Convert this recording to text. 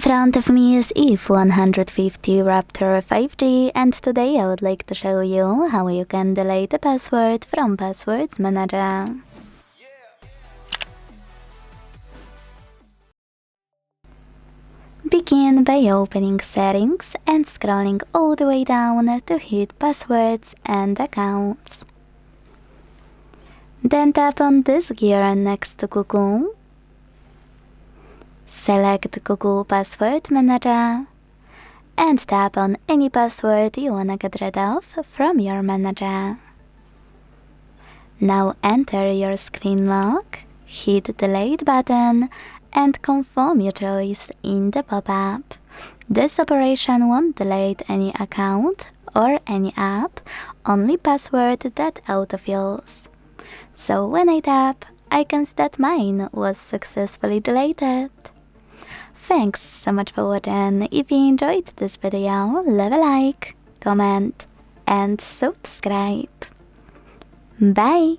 front of me is iiiF150 Raptor 5G, and today I would like to show you how you can delete a password from Passwords Manager. Begin by opening Settings and scrolling all the way down to hit Passwords and Accounts. Then tap on this gear next to Google. Select Google Password Manager and tap on any password you wanna get rid of from your manager. Now enter your screen lock, hit the Delete button and confirm your choice in the pop-up. This operation won't delete any account or any app, only password that autofills. So when I tap, I can see that mine was successfully deleted. Thanks so much for watching. If you enjoyed this video, leave a like, comment and subscribe. Bye!